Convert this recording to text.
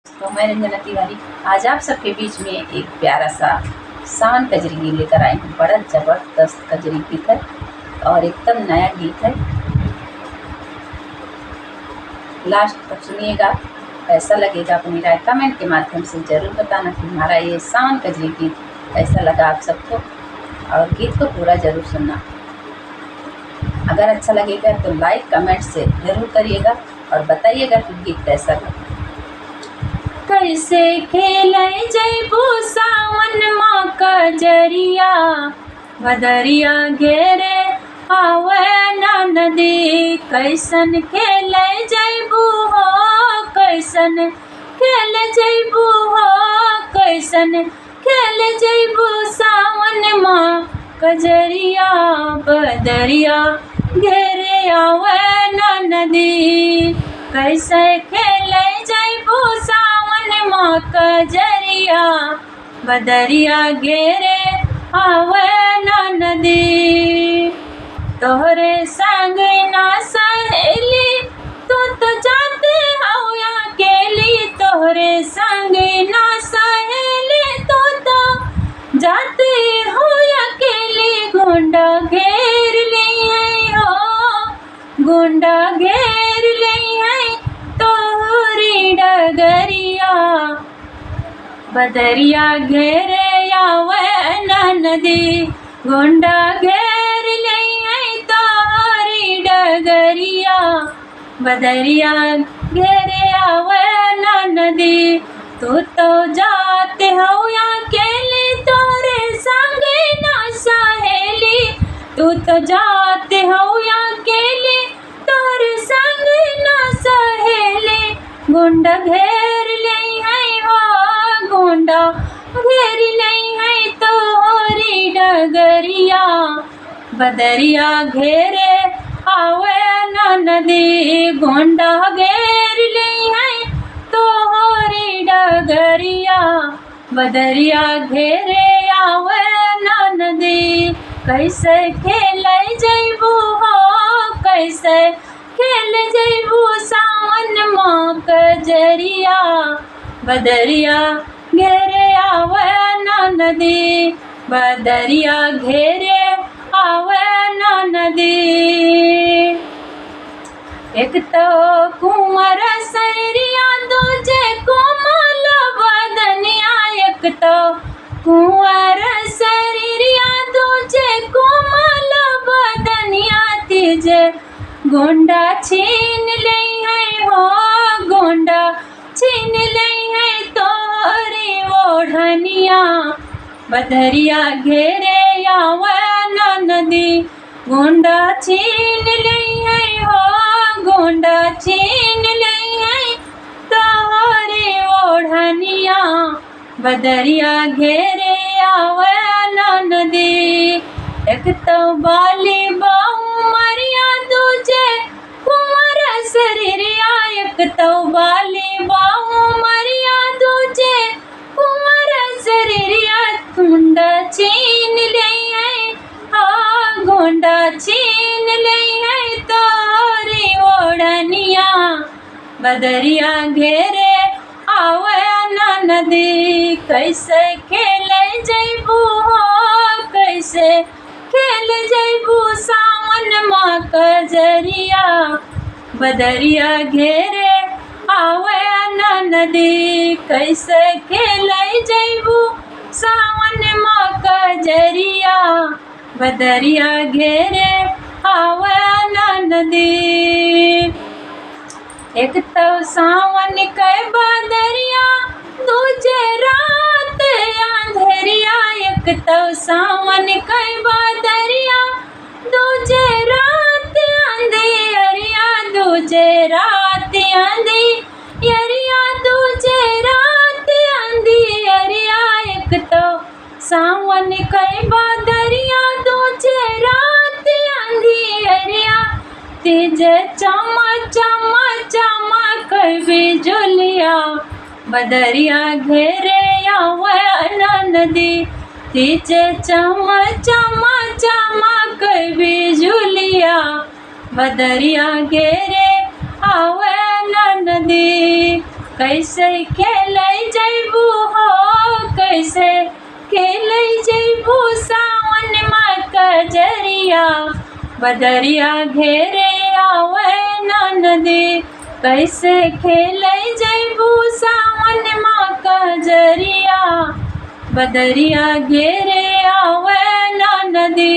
तो मैं रंजना तिवारी आज आप सबके बीच में एक प्यारा सा सावन कजरी गीत लेकर आई हूँ। बड़ा ज़बरदस्त कजरी गीत है और एकदम नया गीत है। लास्ट तक सुनिएगा, कैसा लगेगा अपनी राय कमेंट के माध्यम से ज़रूर बताना कि हमारा ये सावन कजरी गीत कैसा लगा आप सबको, और गीत को पूरा ज़रूर सुनना। अगर अच्छा लगेगा तो लाइक कमेंट से ज़रूर करिएगा और बताइएगा कि गीत कैसा लगा। कैसे खेलै जैबू सावन माँ कजरिया, बदरिया घेरे आवे ना नदी। कैसन खेलै जैबू हो, कैसन खेल जैबू हो, कैसन खेल जैबू सावन माँ कजरिया, बदरिया घेरे आवे ना नदी। कैसे खेलै जैबू सावन माँ कजरिया, बदरिया घेरे आवे ना नदी। तोहरे संग ना सहेली तू तो जाते हो अकेली, तोहरे संग ना सहेली तू तो जाते हो अकेली। गुंडा घेर ली है हो, गुंडा घेर ली है तोहरी डगरिया, बदरिया घेरे आवे ना नदी। गुंडा घेर ली है तोहरी डगरिया, बदरिया घेरे आवे ना नदी। तू तो जाते हो अकेली, तोरे संग ना सहेली, तू तो जाते हो अकेली, तोरे संग ना सहेली। गुंडा घेर ली है हो, गुंडा घेर ली है तोहरी डगरिया, बदरिया घेरे आवे ना नदी। गुंडा घेर ली है तोहरी डगरिया, बदरिया घेरे आवे ना नदी। कैसे खेलै जैबू हो, कैसे खेल जैबू सावन माँ कजरिया, बदरिया घेरे आवे ना नदी, बदरिया घेरे आवे ना नदी। एक तो कुंवर सरिया दूजे कोमल बदनिया, एक तो कुंवर सरिया दूजे कोमल बदनिया। तीजे गुंडा छीन ली है हो, गुंडा छीन ली है तोहरी ओढ़निया, बदरिया घेरे आवे ना नदी। गुंडा छीन ली है हो, गुंडा छीन ली है तोहरी ओढ़निया, बदरिया घेरे आवे ना नदी। एक तो बाली बाऊ मरिया दूजे कुंवर सरिया, एक तो बाली बाऊ मरिया दूजे कुंवर सरिया। गुंडा छीन ली है हाँ, गुंडा छीन ली है तोहरी ओढ़निया, बदरिया घेरे आवे ना नदी। कैसे खेलै जैबू हो, कैसे खेल जैबू सावन माँ कजरिया, बदरिया घेरे आवे ना नदी। कैसे खेलै जैबू सावन माँ कजरिया, बदरिया घेरे आवे ना नदी। एक तो सावन के बदरिया दूजे रात अंधेरिया, एक तो सावन के बदरिया दूजे रात अंधेरिया, दूजे रात अंधेरिया, दूजे रात अंधेरिया। एक तो सावन के बदरिया दूजे रात अंधेरिया, तीजे चमा चमा चमक बिजुलिया, बदरिया घेरे आवे ना नदी। तीजे चमा चमा चमक बिजुलिया, बदरिया घेरे आवे ना नदी। कैसे खेलै जैबू हो, कैसे खेलै जैबू सावन में कजरिया, बदरिया घेरे आवे नदी। कैसे खेलै जैबू सावन में कजरिया, बदरिया घेरे आवे नदी।